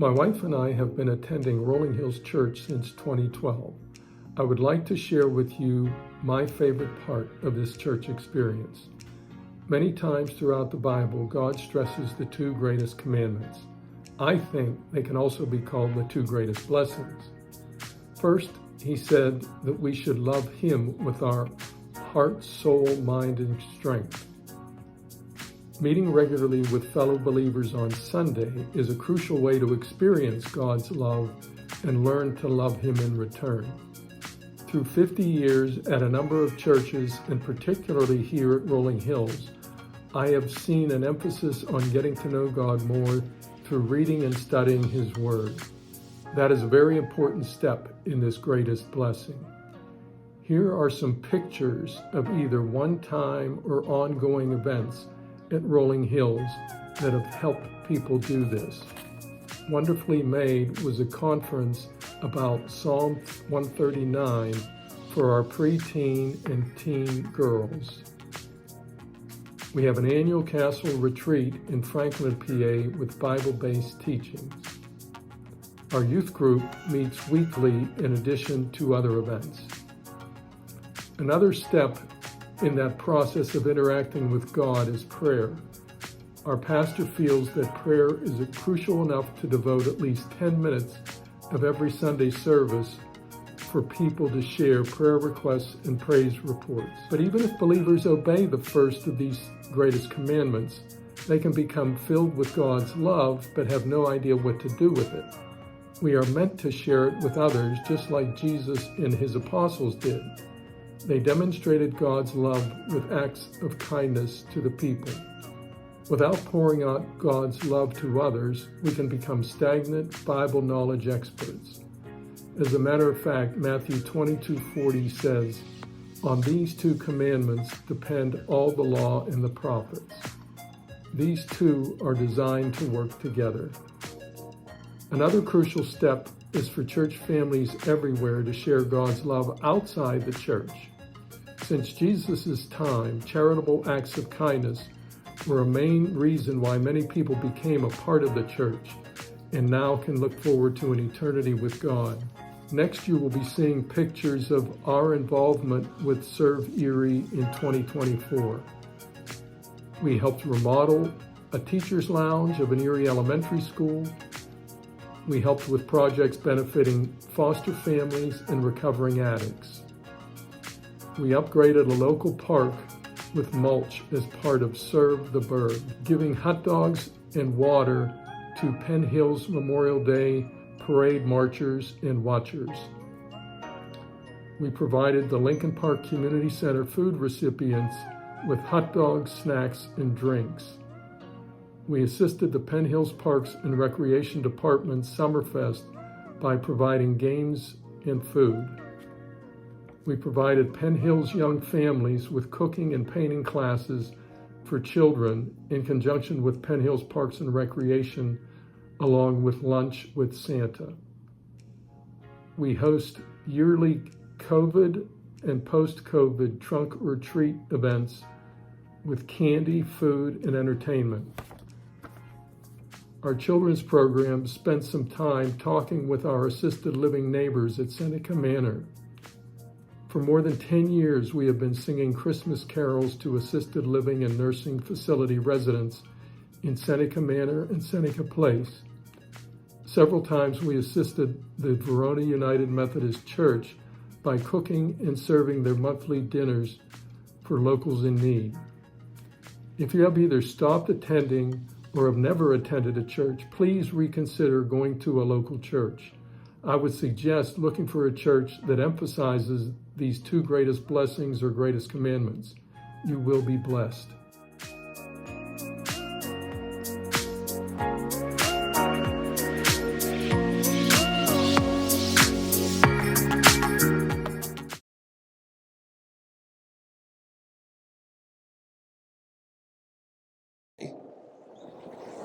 My wife and I have been attending Rolling Hills Church since 2012. I would like to share with you my favorite part of this church experience. Many times throughout the Bible, God stresses the two greatest commandments. I think they can also be called the two greatest blessings. First, he said that we should love him with our heart, soul, mind, and strength. Meeting regularly with fellow believers on Sunday is a crucial way to experience God's love and learn to love him in return. Through 50 years at a number of churches, and particularly here at Rolling Hills, I have seen an emphasis on getting to know God more through reading and studying his word. That is a very important step in this greatest blessing. Here are some pictures of either one-time or ongoing events at Rolling Hills that have helped people do this. Wonderfully Made was a conference about Psalm 139 for our preteen and teen girls. We have an annual castle retreat in Franklin, PA with Bible-based teachings. Our youth group meets weekly in addition to other events. Another step in that process of interacting with God is prayer. Our pastor feels that prayer is crucial enough to devote at least 10 minutes of every Sunday service for people to share prayer requests and praise reports. But even if believers obey the first of these greatest commandments, they can become filled with God's love but have no idea what to do with it. We are meant to share it with others just like Jesus and his apostles did. They demonstrated God's love with acts of kindness to the people. Without pouring out God's love to others, we can become stagnant Bible knowledge experts. As a matter of fact, Matthew 22:40 says, "On these two commandments depend all the law and the prophets." These two are designed to work together. Another crucial step is for church families everywhere to share God's love outside the church. Since Jesus' time, charitable acts of kindness were a main reason why many people became a part of the church and now can look forward to an eternity with God. Next, you will be seeing pictures of our involvement with Serve Erie in 2024. We helped remodel a teacher's lounge of an Erie elementary school. We helped with projects benefiting foster families and recovering addicts. We upgraded a local park with mulch as part of Serve the Bird, giving hot dogs and water to Penn Hills Memorial Day parade marchers and watchers. We provided the Lincoln Park Community Center food recipients with hot dogs, snacks, and drinks. We assisted the Penn Hills Parks and Recreation Department's Summerfest by providing games and food. We provided Penn Hills young families with cooking and painting classes for children in conjunction with Penn Hills Parks and Recreation, along with lunch with Santa. We host yearly COVID and post-COVID trunk or treat events with candy, food, and entertainment. Our children's program spent some time talking with our assisted living neighbors at Seneca Manor. For more than 10 years, we have been singing Christmas carols to assisted living and nursing facility residents in Seneca Manor and Seneca Place. Several times we assisted the Verona United Methodist Church by cooking and serving their monthly dinners for locals in need. If you have either stopped attending or have never attended a church, please reconsider going to a local church. I would suggest looking for a church that emphasizes these two greatest blessings or greatest commandments. You will be blessed.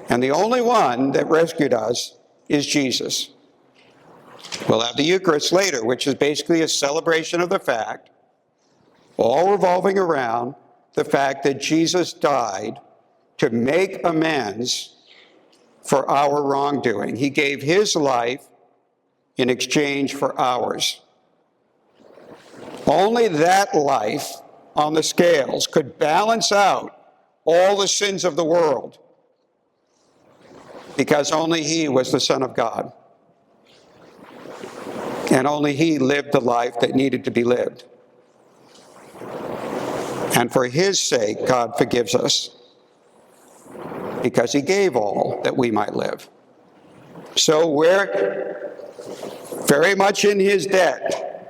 And the only one that rescued us is Jesus. We'll have the Eucharist later, which is basically a celebration of the fact, all revolving around the fact that Jesus died to make amends for our wrongdoing. He gave his life in exchange for ours. Only that life on the scales could balance out all the sins of the world, because only he was the Son of God. And only he lived the life that needed to be lived. And for his sake, God forgives us, because he gave all that we might live. So we're very much in his debt.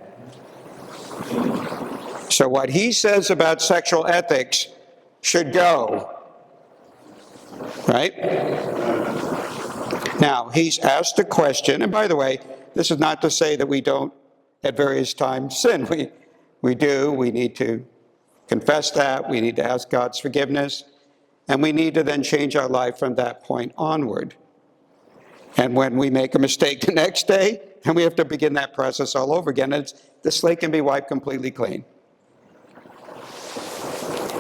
So what he says about sexual ethics should go, right? Now, he's asked a question, and by the way, this is not to say that we don't at various times sin. We do. We need to confess that. We need to ask God's forgiveness. And we need to then change our life from that point onward. And when we make a mistake the next day, then we have to begin that process all over again. And the slate can be wiped completely clean.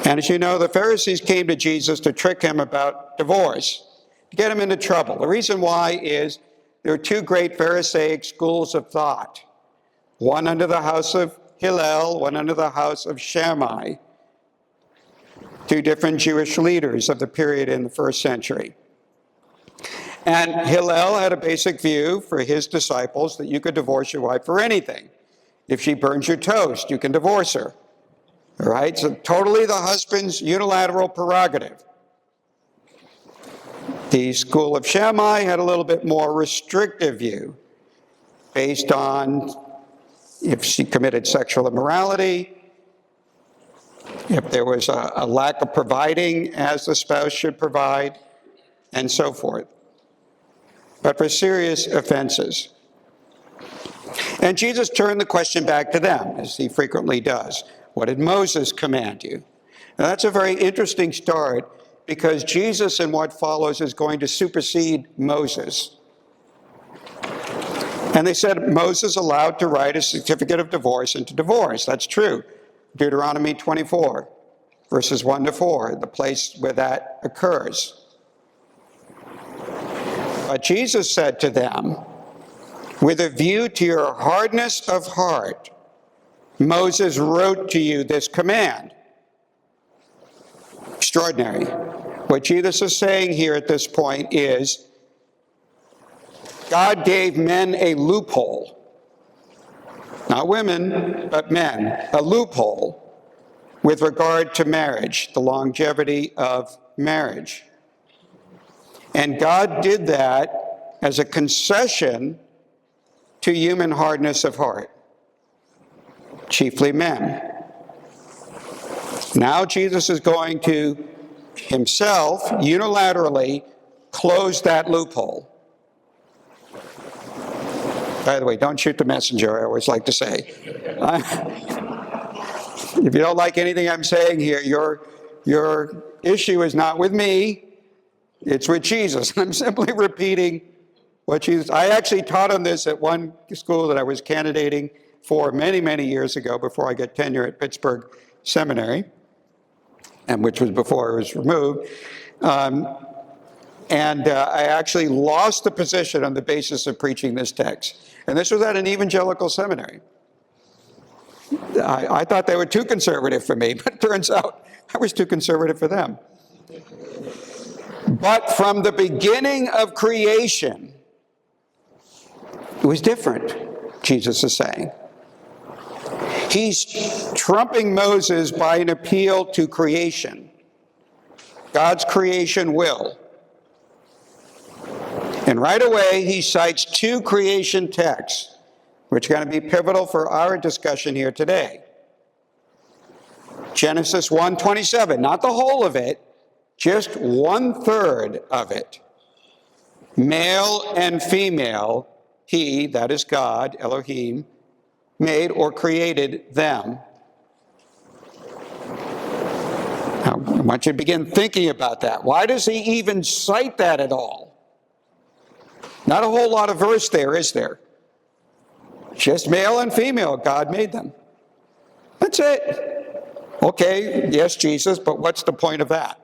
And as you know, the Pharisees came to Jesus to trick him about divorce, to get him into trouble. The reason why is there were two great Pharisaic schools of thought, one under the house of Hillel, one under the house of Shammai, two different Jewish leaders of the period in the first century. And Hillel had a basic view for his disciples that you could divorce your wife for anything. If she burns your toast, you can divorce her. All right? So totally the husband's unilateral prerogative. The school of Shammai had a little bit more restrictive view based on if she committed sexual immorality, if there was a lack of providing as the spouse should provide, and so forth. But for serious offenses. And Jesus turned the question back to them, as he frequently does. What did Moses command you? Now that's a very interesting start, because Jesus in what follows is going to supersede Moses. And they said Moses allowed to write a certificate of divorce and to divorce. That's true. Deuteronomy 24, verses 1 to 4, the place where that occurs. But Jesus said to them, with a view to your hardness of heart, Moses wrote to you this command. Extraordinary. What Jesus is saying here at this point is, God gave men a loophole. Not women, but men. A loophole with regard to marriage, the longevity of marriage. And God did that as a concession to human hardness of heart, chiefly men. Now Jesus is going to himself unilaterally close that loophole. By the way, don't shoot the messenger, I always like to say. If you don't like anything I'm saying here, your issue is not with me, it's with Jesus. I'm simply repeating what Jesus, I actually taught him this at one school that I was candidating for many, many years ago before I got tenure at Pittsburgh Seminary, and which was before I was removed. I actually lost the position on the basis of preaching this text. And this was at an evangelical seminary. I thought they were too conservative for me, but it turns out I was too conservative for them. But from the beginning of creation, it was different, Jesus is saying. He's trumping Moses by an appeal to creation, God's creation will. And right away, he cites two creation texts, which are going to be pivotal for our discussion here today. Genesis 1:27, not the whole of it, just 1/3 of it. Male and female, he, that is God, Elohim, made or created them. Now, I want you to begin thinking about that. Why does he even cite that at all? Not a whole lot of verse there, is there? Just male and female, God made them. That's it. Okay, yes, Jesus, but what's the point of that?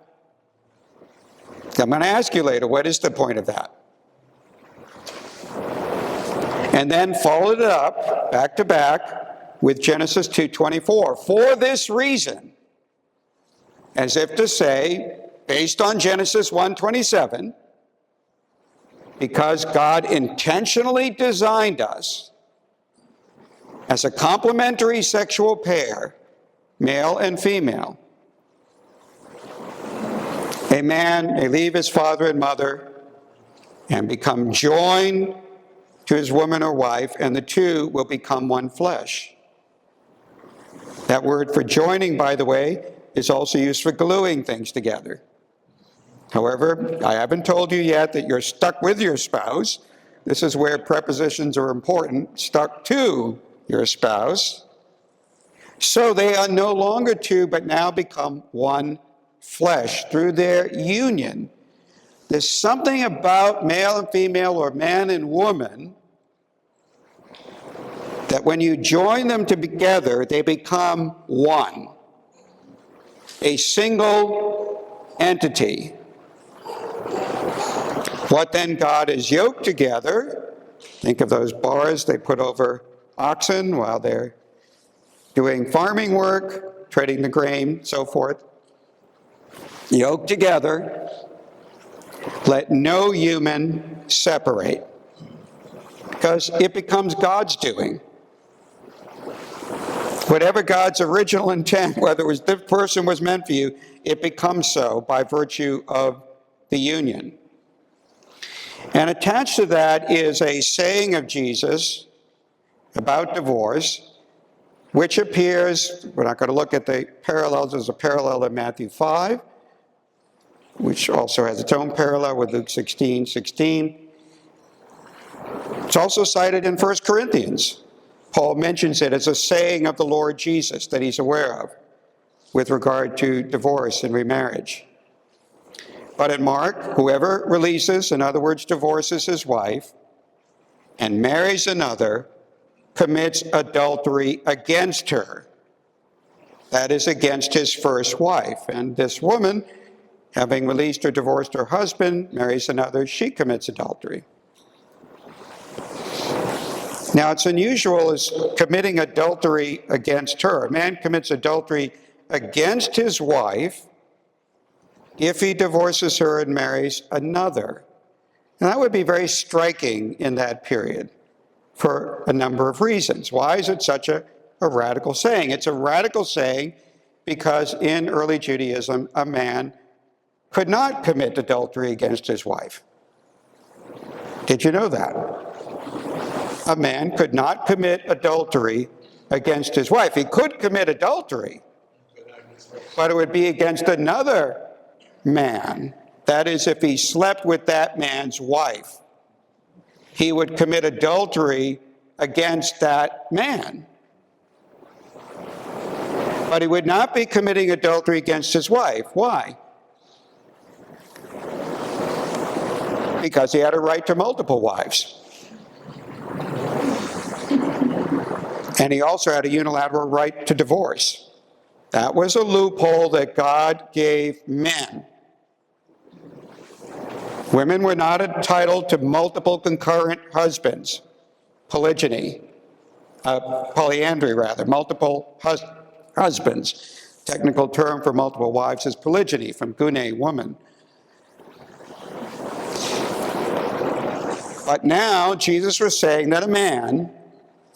I'm going to ask you later, what is the point of that? And then followed it up, back to back, with Genesis 2:24. For this reason, as if to say, based on Genesis 1:27, because God intentionally designed us as a complementary sexual pair, male and female, a man may leave his father and mother and become joined to his woman or wife, and the two will become one flesh. That word for joining, by the way, is also used for gluing things together. However, I haven't told you yet that you're stuck with your spouse. This is where prepositions are important, stuck to your spouse. So they are no longer two, but now become one flesh through their union. There's something about male and female, or man and woman, that when you join them together, they become one, a single entity. What then God has yoked together, Think of those bars they put over oxen while they're doing farming work, treading the grain, so forth. Yoked together, let no human separate, because it becomes God's doing. Whatever God's original intent, whether it was this person was meant for you, it becomes so by virtue of the union. And attached to that is a saying of Jesus about divorce, which appears, we're not going to look at the parallels, there's a parallel in Matthew 5, which also has its own parallel with Luke 16:16. It's also cited in 1 Corinthians. Paul mentions it as a saying of the Lord Jesus that he's aware of with regard to divorce and remarriage. But in Mark, whoever releases, in other words, divorces his wife and marries another, commits adultery against her. That is, against his first wife. And this woman, having released or divorced her husband, marries another, she commits adultery. Now, it's unusual as committing adultery against her. A man commits adultery against his wife if he divorces her and marries another. And that would be very striking in that period for a number of reasons. Why is it such a radical saying? It's a radical saying because in early Judaism, a man could not commit adultery against his wife. Did you know that? A man could not commit adultery against his wife. He could commit adultery, but it would be against another man. That is, if he slept with that man's wife, he would commit adultery against that man. But he would not be committing adultery against his wife. Why? Because he had a right to multiple wives. And he also had a unilateral right to divorce. That was a loophole that God gave men. Women were not entitled to multiple concurrent husbands, polyandry rather, multiple husbands. Technical term for multiple wives is polygyny, from gune, woman. But now Jesus was saying that a man,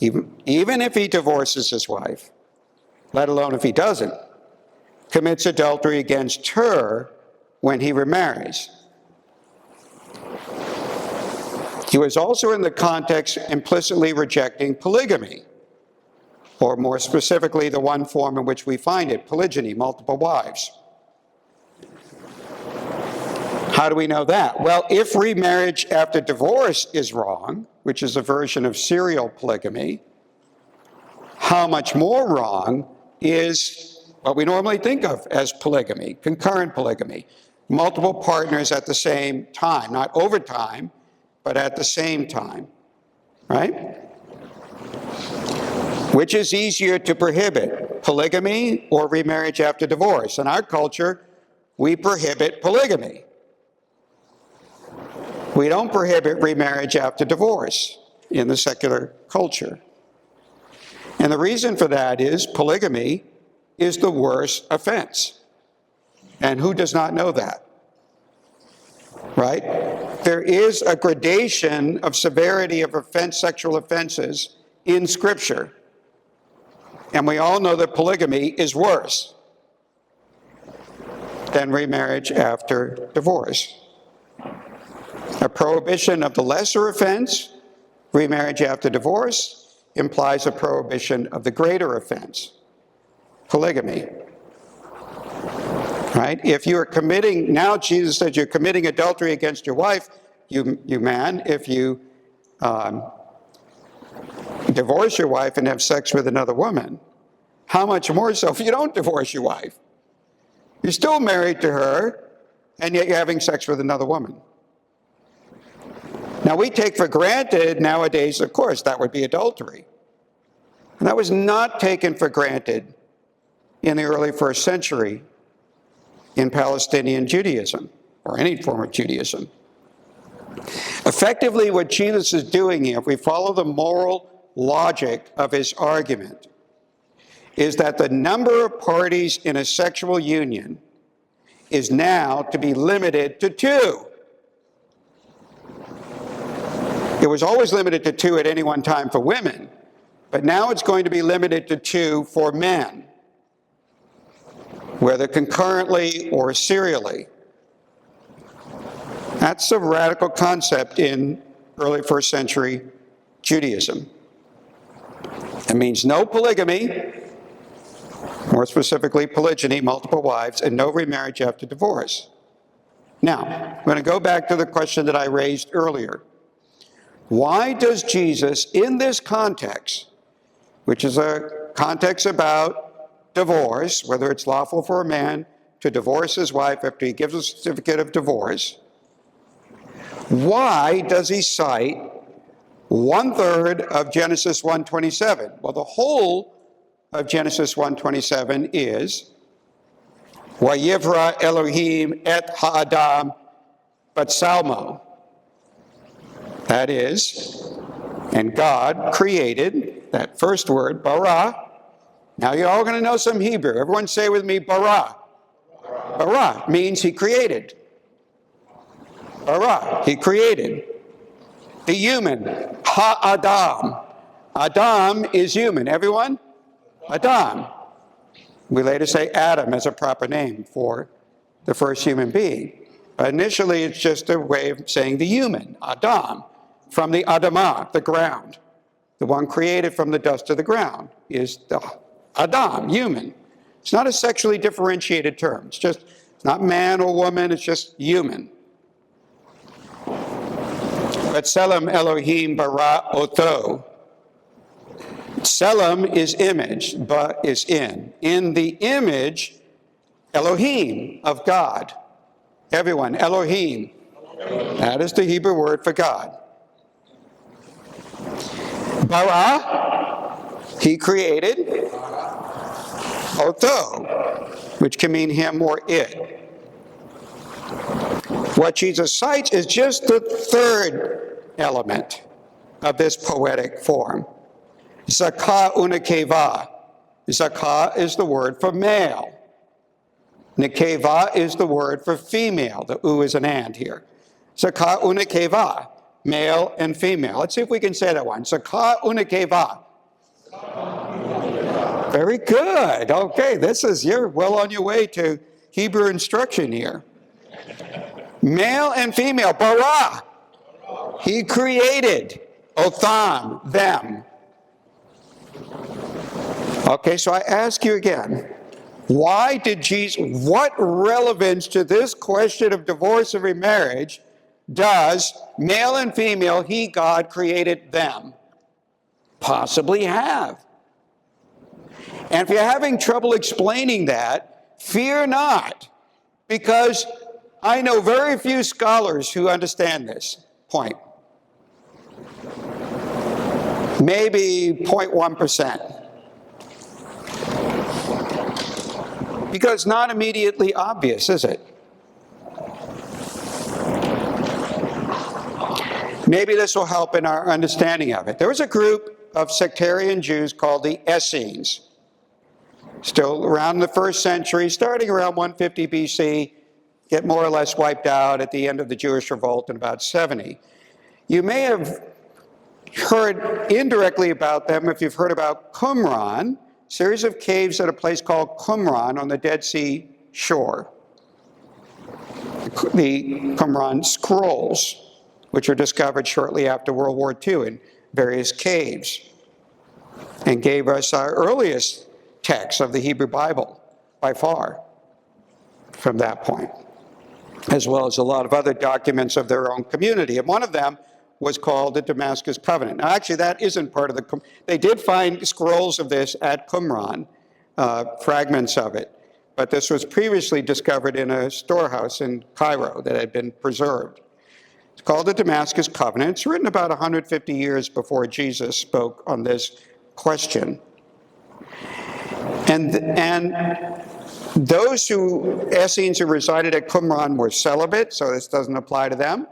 even if he divorces his wife, let alone if he doesn't, commits adultery against her when he remarries. He was also in the context implicitly rejecting polygamy, or more specifically, the one form in which we find it, polygyny, multiple wives. How do we know that? Well, if remarriage after divorce is wrong, which is a version of serial polygamy, how much more wrong is what we normally think of as polygamy, concurrent polygamy, multiple partners at the same time, not over time, but at the same time, right? Which is easier to prohibit, polygamy or remarriage after divorce? In our culture, we prohibit polygamy. We don't prohibit remarriage after divorce in the secular culture. And the reason for that is polygamy is the worst offense. And who does not know that? Right? There is a gradation of severity of sexual offenses in Scripture. And we all know that polygamy is worse than remarriage after divorce. A prohibition of the lesser offense, remarriage after divorce, implies a prohibition of the greater offense, polygamy. Right? If you are committing, now Jesus said you're committing adultery against your wife, you man, if you divorce your wife and have sex with another woman, how much more so if you don't divorce your wife? You're still married to her, and yet you're having sex with another woman. Now, we take for granted nowadays, of course, that would be adultery. And that was not taken for granted in the early first century in Palestinian Judaism, or any form of Judaism. Effectively, what Jesus is doing here, if we follow the moral logic of his argument, is that the number of parties in a sexual union is now to be limited to 2. It was always limited to 2 at any one time for women, but now it's going to be limited to 2 for men, whether concurrently or serially. That's a radical concept in early first century Judaism. It means no polygamy, more specifically polygyny, multiple wives, and no remarriage after divorce. Now, I'm going to go back to the question that I raised earlier. Why does Jesus, in this context, which is a context about divorce, whether it's lawful for a man to divorce his wife after he gives a certificate of divorce, why does he cite 1/3 of Genesis 1:27? Well, the whole of Genesis 1:27 is, Vayivra Elohim et ha'adam b'tselmo. That is, and God created, that first word, bara. Now you're all going to know some Hebrew. Everyone say with me, bara. Bara means he created. Bara, he created. The human, ha-adam. Adam is human. Everyone? Adam. We later say Adam as a proper name for the first human being. But initially, it's just a way of saying the human, Adam, from the Adamah, the ground. The one created from the dust of the ground is the Adam, human. It's not a sexually differentiated term. It's not man or woman, it's just human. B'tselem Elohim bara oto. Tselem is image, ba is in. In the image, Elohim, of God. Everyone, Elohim. That is the Hebrew word for God. Bara, he created. Oto, which can mean him or it. What Jesus cites is just the third element of this poetic form. Zakah unekeva. Zakah is the word for male. Nekeva is the word for female. The u is an and here. Zakah unekeva, male and female. Let's see if we can say that one. Zakah unekeva. Very good. Okay, you're well on your way to Hebrew instruction here. Male and female, bara. He created, otham, them. Okay, so I ask you again, why did Jesus, what relevance to this question of divorce and remarriage does male and female, he, God, created them, possibly have? And if you're having trouble explaining that, fear not, because I know very few scholars who understand this point. Maybe 0.1%. Because it's not immediately obvious, is it? Maybe this will help in our understanding of it. There was a group of sectarian Jews called the Essenes, still around the first century, starting around 150 BC, get more or less wiped out at the end of the Jewish revolt in about 70. You may have heard indirectly about them if you've heard about Qumran, series of caves at a place called Qumran on the Dead Sea shore. The Qumran scrolls, which were discovered shortly after World War II in various caves, and gave us our earliest text of the Hebrew Bible, by far, from that point, as well as a lot of other documents of their own community. And one of them was called the Damascus Covenant. Now, actually, that isn't part of the... They did find scrolls of this at Qumran, fragments of it, but this was previously discovered in a storehouse in Cairo that had been preserved. It's called the Damascus Covenant. It's written about 150 years before Jesus spoke on this question. And those Essenes who resided at Qumran were celibate, so this doesn't apply to them.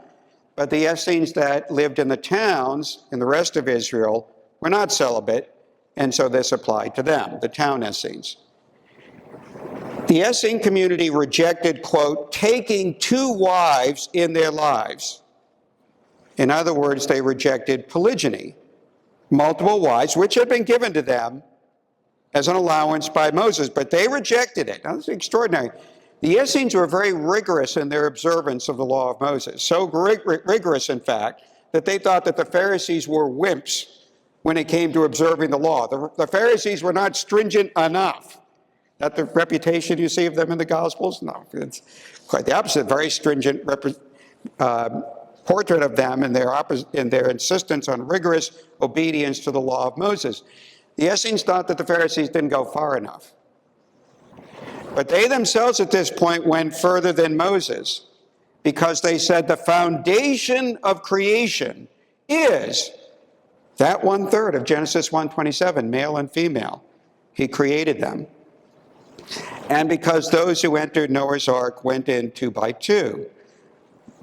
but the Essenes that lived in the towns in the rest of Israel were not celibate, and so this applied to them, the town Essenes. The Essene community rejected, quote, taking two wives in their lives. In other words, they rejected polygyny, multiple wives, which had been given to them as an allowance by Moses, but they rejected it. Now, this is extraordinary. The Essenes were very rigorous in their observance of the law of Moses, so rigorous, in fact, that they thought that the Pharisees were wimps when it came to observing the law. The Pharisees were not stringent enough. That the reputation you see of them in the Gospels? No, it's quite the opposite. Very stringent portrait of them and their insistence on rigorous obedience to the law of Moses. The Essenes thought that the Pharisees didn't go far enough. But they themselves at this point went further than Moses, because they said the foundation of creation is that 1/3 of Genesis 1:27, male and female. He created them. And because those who entered Noah's Ark went in 2 by 2.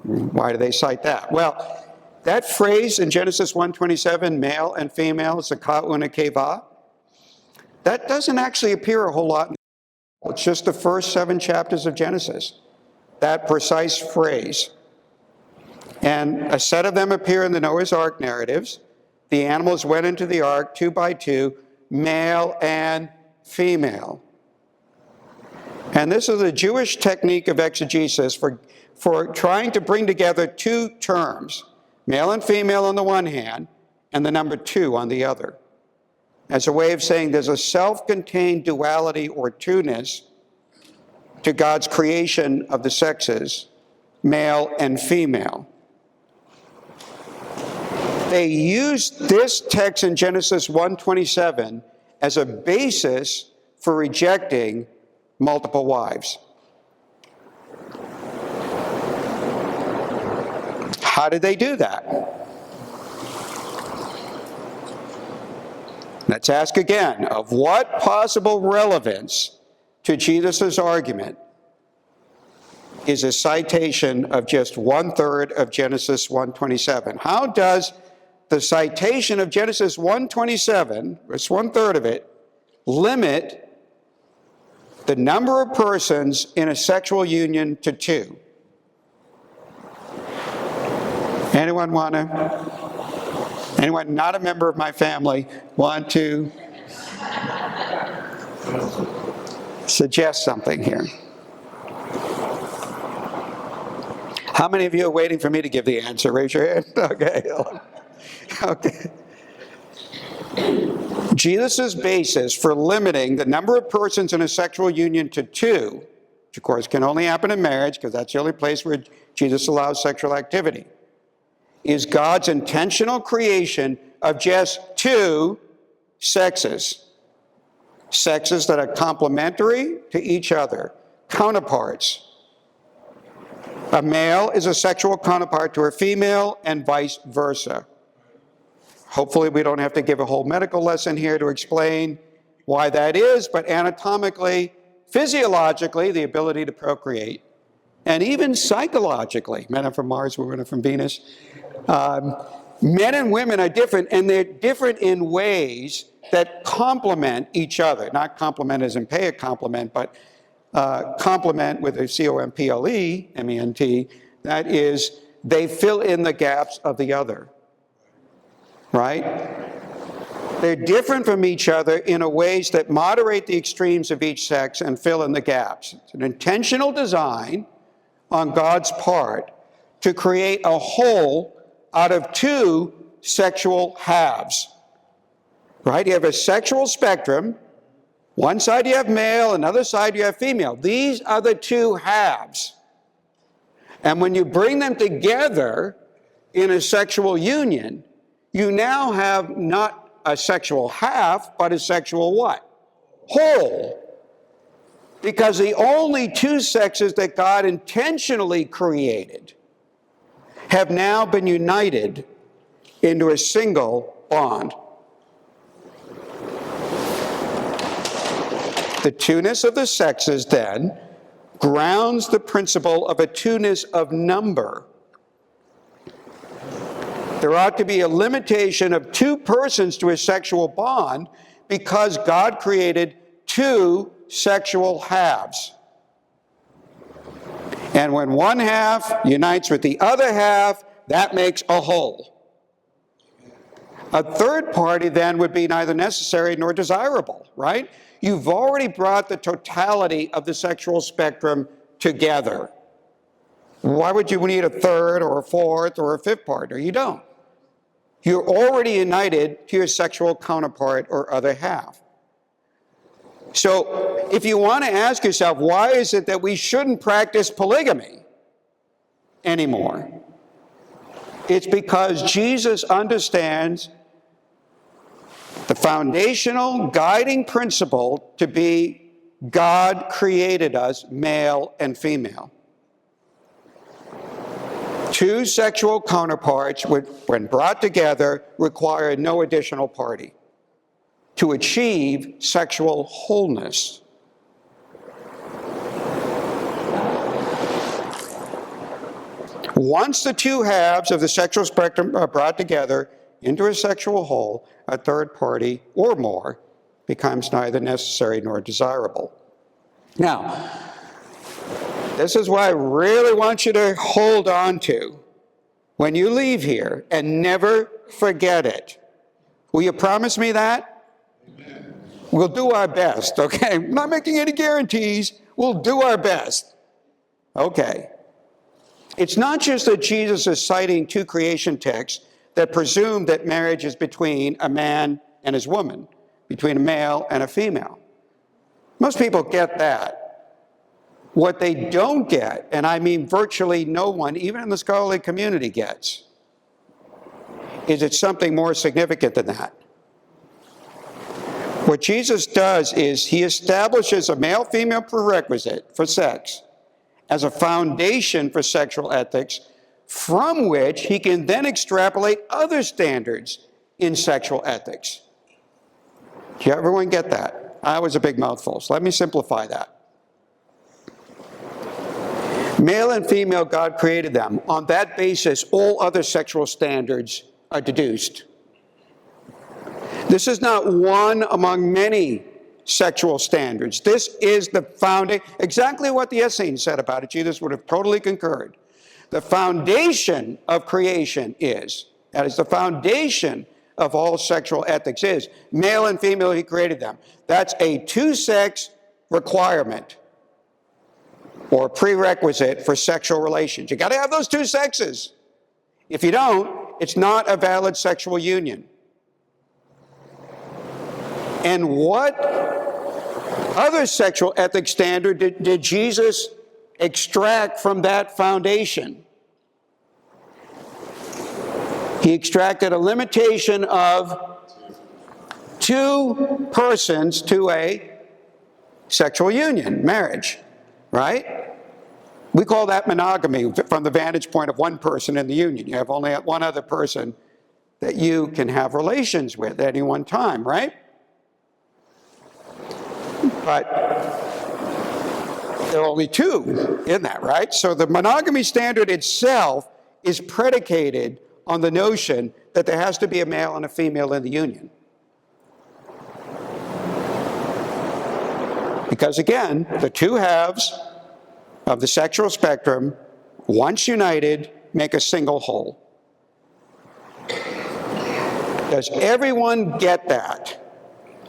Why do they cite that? Well, that phrase in Genesis 1:27, male and female, zakah una keva, that doesn't actually appear a whole lot. It's just the first 7 chapters of Genesis, that precise phrase. And a set of them appear in the Noah's Ark narratives. The animals went into the ark 2 by 2, male and female. And this is a Jewish technique of exegesis for trying to bring together two terms, male and female on the one hand, and the number 2 on the other, as a way of saying there's a self-contained duality or two-ness to God's creation of the sexes, male and female. They used this text in Genesis 1:27 as a basis for rejecting multiple wives. How did they do that? Let's ask again, of what possible relevance to Jesus' argument is a citation of just 1/3 of Genesis 1:27? How does the citation of Genesis 1:27, it's 1/3 of it, limit the number of persons in a sexual union to 2? Anyone not a member of my family want to suggest something here? How many of you are waiting for me to give the answer? Raise your hand. Okay. Okay. Jesus' basis for limiting the number of persons in a sexual union to 2, which of course can only happen in marriage because that's the only place where Jesus allows sexual activity, is God's intentional creation of just 2 sexes. Sexes that are complementary to each other, counterparts. A male is a sexual counterpart to a female and vice versa. Hopefully we don't have to give a whole medical lesson here to explain why that is, but anatomically, physiologically, the ability to procreate, and even psychologically, men are from Mars, women are from Venus, men and women are different, and they're different in ways that complement each other. Not complement as in pay a compliment, but complement with a C-O-M-P-L-E-M-E-N-T, that is, they fill in the gaps of the other. Right? They're different from each other in a ways that moderate the extremes of each sex and fill in the gaps. It's an intentional design on God's part to create a whole out of 2 sexual halves. Right? You have a sexual spectrum. One side you have male, another side you have female. These are the 2 halves. And when you bring them together in a sexual union, you now have not a sexual half, but a sexual what? Whole. Because the only 2 sexes that God intentionally created have now been united into a single bond. The 2-ness of the sexes, then, grounds the principle of a 2-ness of number. there ought to be a limitation of two persons to a sexual bond because God created two sexual halves. And when one half unites with the other half, that makes a whole. A third party then would be neither necessary nor desirable, right? You've already brought the totality of the sexual spectrum together. Why would you need a third or a fourth or a fifth partner? You don't. You're already united to your sexual counterpart or other half. So if you want to ask yourself, why is it that we shouldn't practice polygamy anymore? It's because Jesus understands the foundational guiding principle to be God created us male and female. Two sexual counterparts, when brought together, require no additional party to achieve sexual wholeness. Once the two halves of the sexual spectrum are brought together into a sexual whole, a third party or more becomes neither necessary nor desirable. Now, this is what I really want you to hold on to when you leave here and never forget it. Will you promise me that? Amen. We'll do our best, okay? I'm not making any guarantees. We'll do our best. Okay. It's not just that Jesus is citing two creation texts that presume that marriage is between a man and his woman, between a male and a female. Most people get that. What they don't get, and I mean virtually no one, even in the scholarly community gets, is it's something more significant than that. What Jesus does is he establishes a male-female prerequisite for sex as a foundation for sexual ethics from which he can then extrapolate other standards in sexual ethics. Do everyone get that? That was a big mouthful, so let me simplify that. Male and female, God created them. On that basis, all other sexual standards are deduced. This is not one among many sexual standards. This is the foundation, exactly what the Essenes said about it. Jesus would have totally concurred. The foundation of creation is, that is the foundation of all sexual ethics is, male and female, he created them. That's a two-sex requirement or prerequisite for sexual relations. You got to have those two sexes. If you don't, it's not a valid sexual union. And what other sexual ethics standard did Jesus extract from that foundation? He extracted a limitation of two persons to a sexual union, marriage, right? We call that monogamy from the vantage point of one person in the union. You have only one other person that you can have relations with at any one time, right? But there are only two in that, right? So the monogamy standard itself is predicated on the notion that there has to be a male and a female in the union. Because again, the two halves of the sexual spectrum, once united, make a single whole. Does everyone get that?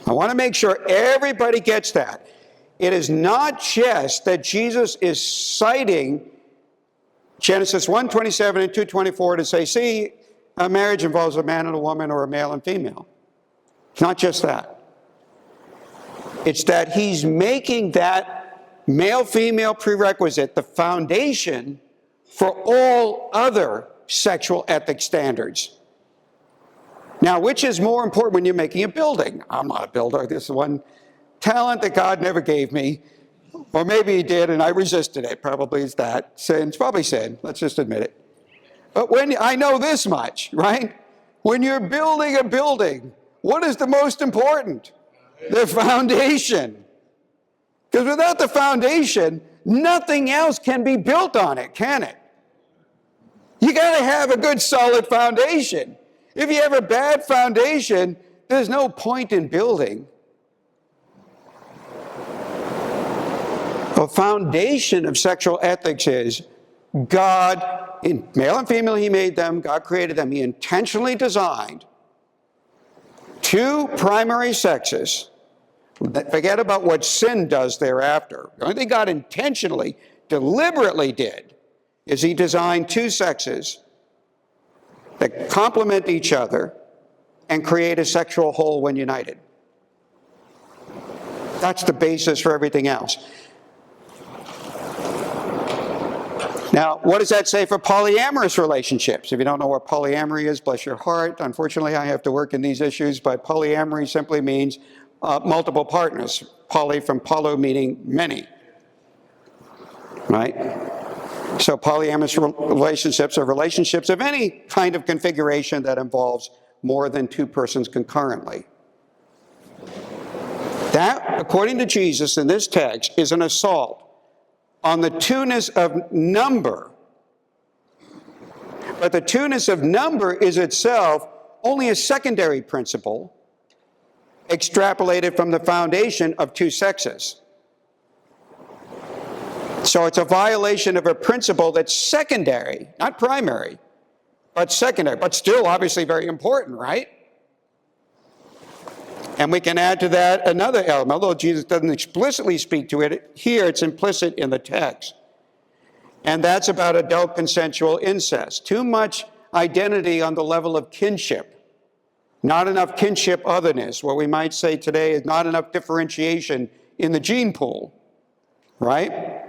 I want to make sure everybody gets that. It is not just that Jesus is citing Genesis 1:27 and 2:24 to say, see, a marriage involves a man and a woman or a male and female. It's not just that. It's that he's making that male-female prerequisite the foundation for all other sexual ethics standards. Now, which is more important when you're making a building? I'm not a builder. This is one talent that God never gave me. Or maybe he did and I resisted it. Probably it's that. Sin. It's probably sin. Let's just admit it. But when I know this much, right? When you're building a building, what is the most important? The foundation. Because without the foundation, nothing else can be built on it, can it? You got to have a good solid foundation. If you have a bad foundation, there's no point in building. The foundation of sexual ethics is God, in male and female, he made them, God created them, he intentionally designed two primary sexes. Forget about what sin does thereafter. The only thing God intentionally, deliberately did is he designed two sexes that complement each other and create a sexual whole when united. That's the basis for everything else. Now, what does that say for polyamorous relationships? If you don't know what polyamory is, bless your heart. Unfortunately, I have to work in these issues, but polyamory simply means multiple partners. Poly from polo meaning many, right? So polyamorous relationships are relationships of any kind of configuration that involves more than two persons concurrently. That, according to Jesus in this text, is an assault on the two-ness of number. But the two-ness of number is itself only a secondary principle extrapolated from the foundation of two sexes. So it's a violation of a principle that's secondary, not primary, but secondary, but still obviously very important, right? And we can add to that another element, although Jesus doesn't explicitly speak to it, here it's implicit in the text. And that's about adult consensual incest. Too much identity on the level of kinship. Not enough kinship otherness, what we might say today is not enough differentiation in the gene pool, right?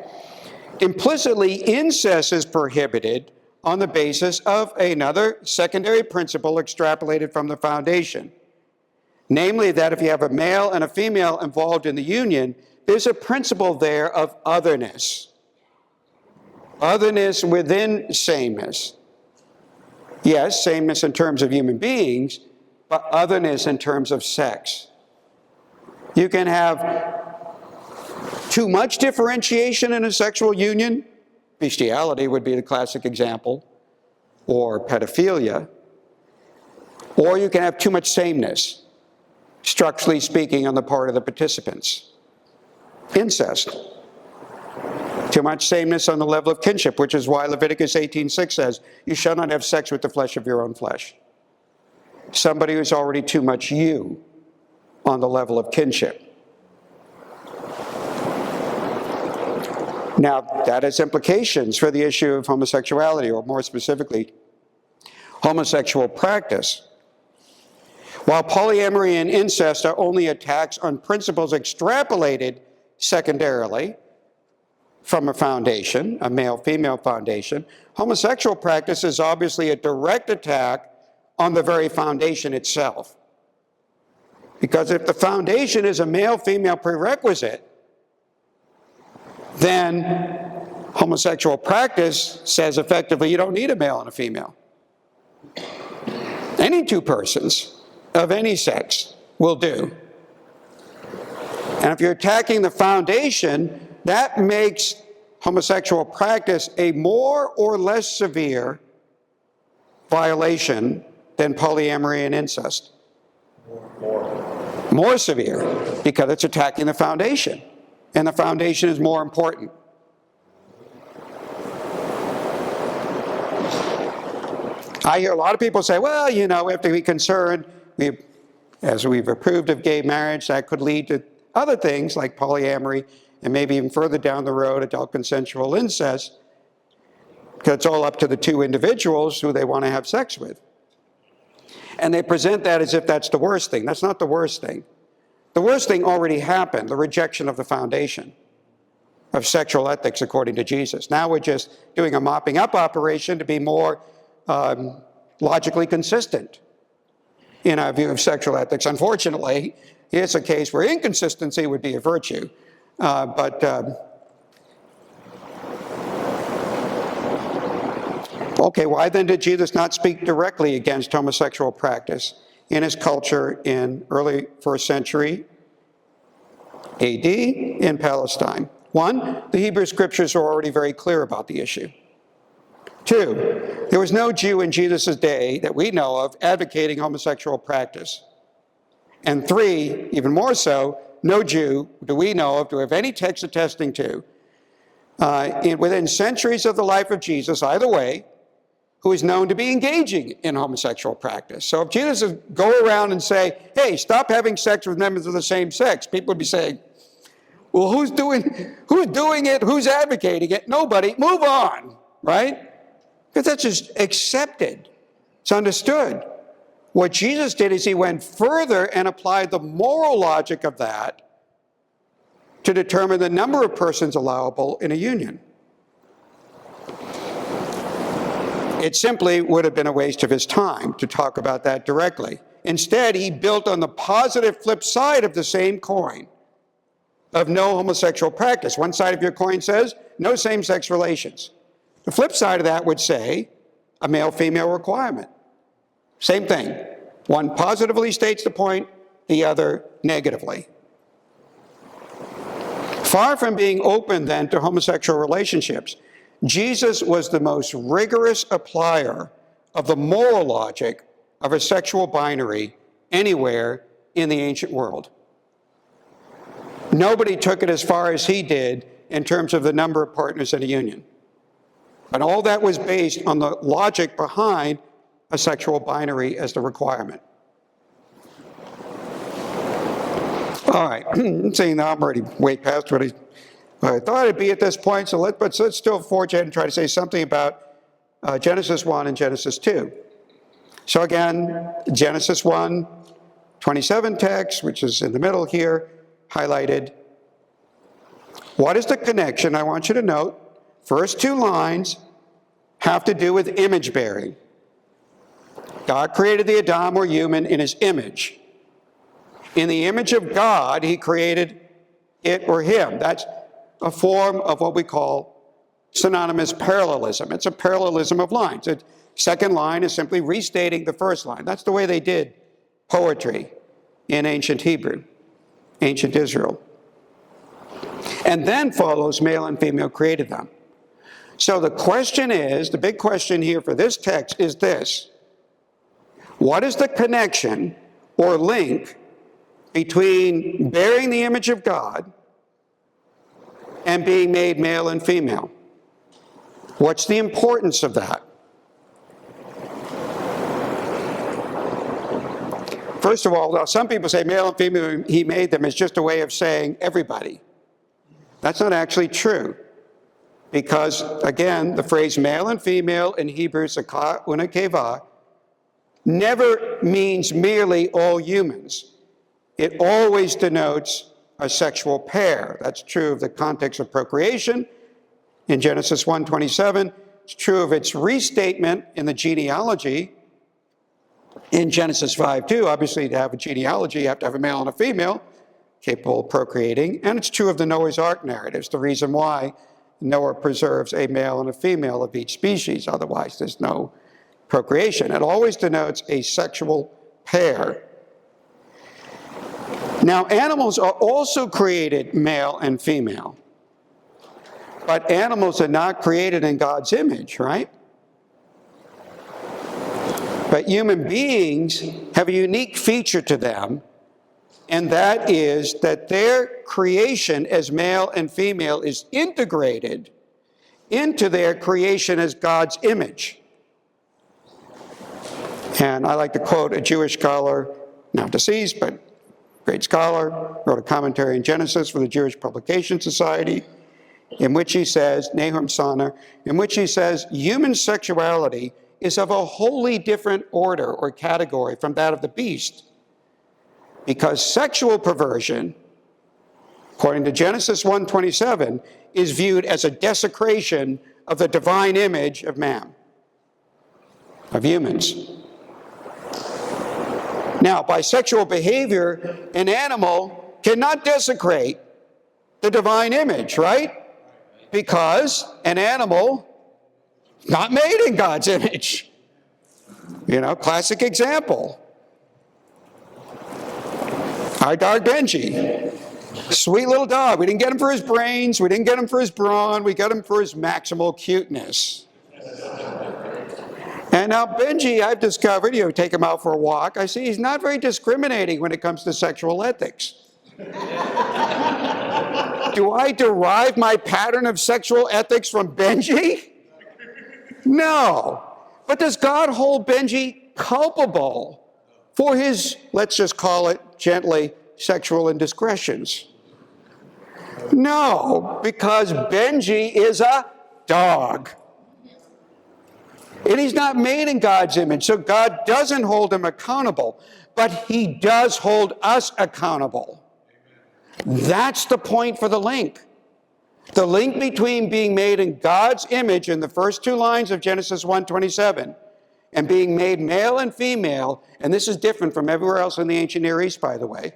Implicitly, incest is prohibited on the basis of another secondary principle extrapolated from the foundation. Namely, that if you have a male and a female involved in the union, there's a principle there of otherness. Otherness within sameness. Yes, sameness in terms of human beings, but otherness in terms of sex. You can have too much differentiation in a sexual union. Bestiality would be the classic example, or pedophilia. Or you can have too much sameness, structurally speaking, on the part of the participants. Incest. Too much sameness on the level of kinship, which is why Leviticus 18:6 says, you shall not have sex with the flesh of your own flesh. Somebody who's already too much you on the level of kinship. Now, that has implications for the issue of homosexuality, or more specifically, homosexual practice. While polyamory and incest are only attacks on principles extrapolated secondarily from a foundation, a male-female foundation, homosexual practice is obviously a direct attack on the very foundation itself. Because if the foundation is a male-female prerequisite, then homosexual practice says effectively you don't need a male and a female. Any two persons of any sex will do. And if you're attacking the foundation, that makes homosexual practice a more or less severe violation than polyamory and incest. More severe, because it's attacking the foundation, and the foundation is more important. I hear a lot of people say, well, you know, we have to be concerned. As we've approved of gay marriage, that could lead to other things like polyamory, and maybe even further down the road, adult consensual incest, because it's all up to the two individuals who they want to have sex with. And they present that as if that's the worst thing. That's not the worst thing. The worst thing already happened, the rejection of the foundation of sexual ethics according to Jesus. Now we're just doing a mopping up operation to be more logically consistent in our view of sexual ethics. Unfortunately, it's a case where inconsistency would be a virtue. Okay, why then did Jesus not speak directly against homosexual practice in his culture in early 1st century AD in Palestine? One, the Hebrew scriptures are already very clear about the issue. Two, there was no Jew in Jesus' day that we know of advocating homosexual practice. And three, even more so, no Jew do we know of, do we have any text attesting to, within centuries of the life of Jesus, either way, who is known to be engaging in homosexual practice. So if Jesus would go around and say, hey, stop having sex with members of the same sex, people would be saying, well, who's doing it? Who's advocating it? Nobody. Move on, right? Because that's just accepted. It's understood. What Jesus did is he went further and applied the moral logic of that to determine the number of persons allowable in a union. It simply would have been a waste of his time to talk about that directly. Instead, he built on the positive flip side of the same coin of no homosexual practice. One side of your coin says no same-sex relations. The flip side of that would say a male-female requirement. Same thing. One positively states the point, the other negatively. Far from being open then to homosexual relationships, Jesus was the most rigorous applier of the moral logic of a sexual binary anywhere in the ancient world. Nobody took it as far as he did in terms of the number of partners in a union. And all that was based on the logic behind a sexual binary as the requirement. All right, seeing now I'm already way past what I thought I'd be at this point, so let's still forge ahead and try to say something about Genesis 1 and Genesis 2. So again, Genesis 1, 27 text, which is in the middle here, highlighted. What is the connection? I want you to note, first two lines have to do with image bearing. God created the Adam or human in his image. In the image of God, he created it or him. That's a form of what we call synonymous parallelism. It's a parallelism of lines. The second line is simply restating the first line. That's the way they did poetry in ancient Hebrew, ancient Israel. And then follows male and female created them. So the question is, the big question here for this text is this: what is the connection or link between bearing the image of God and being made male and female? What's the importance of that? First of all, some people say male and female, he made them, is just a way of saying everybody. That's not actually true. Because, again, the phrase male and female in Hebrew, sakah una keva, never means merely all humans. It always denotes a sexual pair. That's true of the context of procreation in Genesis 1:27. It's true of its restatement in the genealogy in Genesis 5:2. Obviously, to have a genealogy, you have to have a male and a female capable of procreating. And it's true of the Noah's Ark narratives, the reason why Noah preserves a male and a female of each species. Otherwise, there's no procreation. It always denotes a sexual pair. Now, animals are also created male and female. But animals are not created in God's image, right? But human beings have a unique feature to them, and that is that their creation as male and female is integrated into their creation as God's image. And I like to quote a Jewish scholar, now deceased, but great scholar, wrote a commentary in Genesis for the Jewish Publication Society, in which he says, Nahum Sana, in which he says, human sexuality is of a wholly different order or category from that of the beast, because sexual perversion, according to Genesis 1:27, is viewed as a desecration of the divine image of man, of humans. Now, by sexual behavior, an animal cannot desecrate the divine image, right? Because an animal is not made in God's image. You know, classic example. Our dog Benji, sweet little dog. We didn't get him for his brains. We didn't get him for his brawn. We got him for his maximal cuteness. And now Benji, I've discovered, take him out for a walk, I see he's not very discriminating when it comes to sexual ethics. Do I derive my pattern of sexual ethics from Benji? No. But does God hold Benji culpable for his, let's just call it gently, sexual indiscretions? No, because Benji is a dog. And he's not made in God's image, so God doesn't hold him accountable, but he does hold us accountable. That's the point for the link. The link between being made in God's image in the first two lines of Genesis 1:27 and being made male and female, and this is different from everywhere else in the ancient Near East, by the way,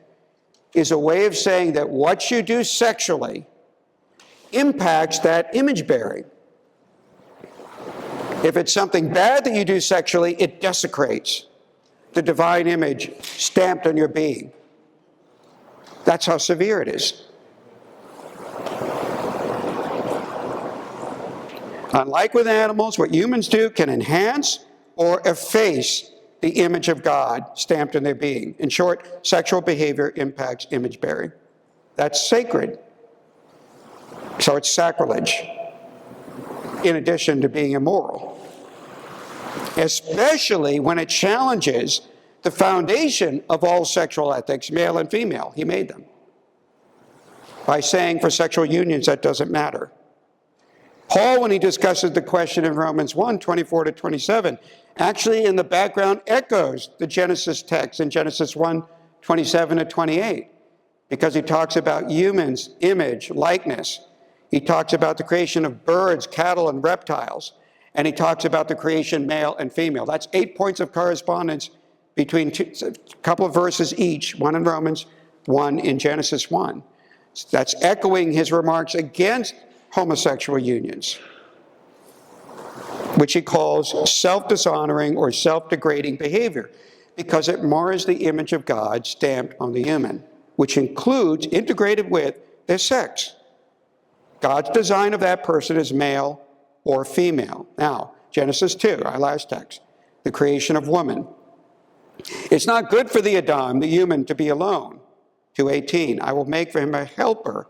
is a way of saying that what you do sexually impacts that image bearing. If it's something bad that you do sexually, it desecrates the divine image stamped on your being. That's how severe it is. Unlike with animals, what humans do can enhance or efface the image of God stamped in their being. In short, sexual behavior impacts image bearing. That's sacred. So it's sacrilege, in addition to being immoral. Especially when it challenges the foundation of all sexual ethics, male and female. He made them by saying for sexual unions that doesn't matter. Paul, when he discusses the question in Romans 1:24-27, actually in the background echoes the Genesis text in Genesis 1:27-28, because he talks about humans, image, likeness. He talks about the creation of birds, cattle, and reptiles. And he talks about the creation male and female. That's 8 points of correspondence between a couple of verses each, one in Romans, one in Genesis 1. That's echoing his remarks against homosexual unions, which he calls self-dishonoring or self-degrading behavior, because it mars the image of God stamped on the human, which includes, integrated with, their sex. God's design of that person is male or female. Now, Genesis 2, our last text, the creation of woman. It's not good for the Adam, the human, to be alone. 2:18, I will make for him a helper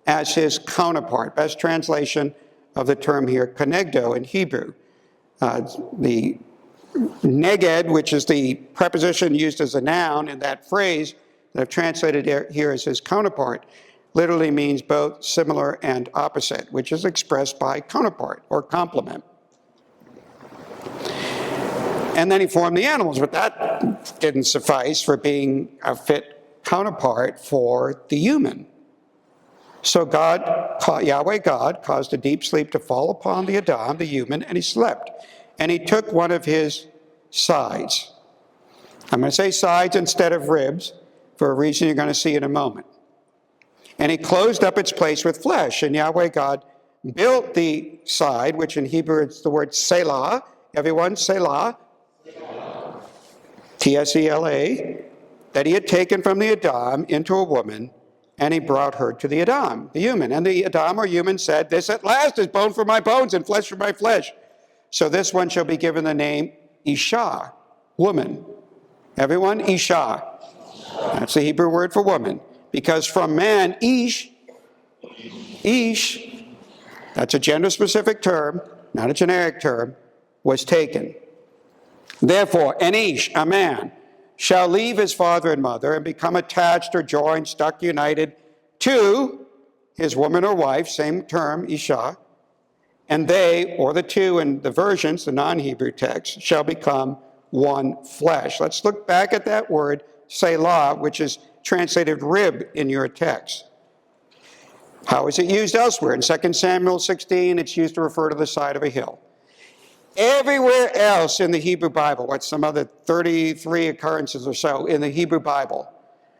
as his counterpart. Best translation of the term here, konegdo in Hebrew. The neged, which is the preposition used as a noun in that phrase that I've translated here as his counterpart, literally means both similar and opposite, which is expressed by counterpart or complement. And then he formed the animals, but that didn't suffice for being a fit counterpart for the human. So Yahweh God caused a deep sleep to fall upon the Adam, the human, and he slept. And he took one of his sides. I'm going to say sides instead of ribs for a reason you're going to see in a moment. And he closed up its place with flesh. And Yahweh God built the side, which in Hebrew is the word Selah. Everyone, Selah. T-S-E-L-A. That he had taken from the Adam into a woman, and he brought her to the Adam, the human. And the Adam or human said, this at last is bone for my bones and flesh for my flesh. So this one shall be given the name Isha, woman. Everyone, Isha. That's the Hebrew word for woman. Because from man, Ish, that's a gender-specific term, not a generic term, was taken. Therefore, an Ish, a man, shall leave his father and mother and become attached or joined, stuck, united to his woman or wife, same term, Isha, and they, or the two in the versions, the non-Hebrew text, shall become one flesh. Let's look back at that word, Selah, which is translated rib in your text. How is it used elsewhere? In 2 Samuel 16, it's used to refer to the side of a hill. Everywhere else in the Hebrew Bible, what's some other 33 occurrences or so in the Hebrew Bible,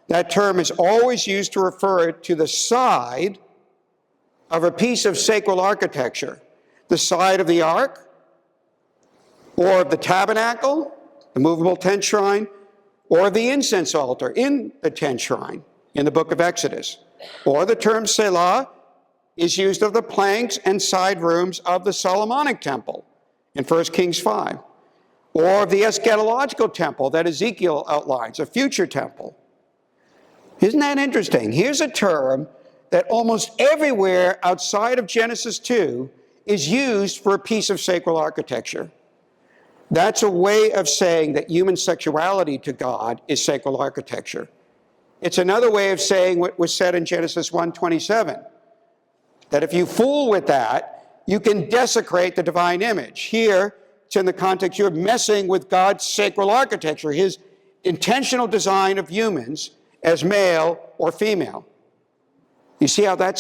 that term is always used to refer to the side of a piece of sacred architecture. The side of the ark, or of the tabernacle, the movable tent shrine, or the incense altar in the tent shrine in the book of Exodus. Or the term Selah is used of the planks and side rooms of the Solomonic temple in 1 Kings 5. or of the eschatological temple that Ezekiel outlines, a future temple. Isn't that interesting? Here's a term that almost everywhere outside of Genesis 2 is used for a piece of sacred architecture. That's a way of saying that human sexuality to God is sacred architecture. It's another way of saying what was said in Genesis 1:27, that if you fool with that, you can desecrate the divine image. Here, it's in the context you're messing with God's sacred architecture, his intentional design of humans as male or female. You see how that's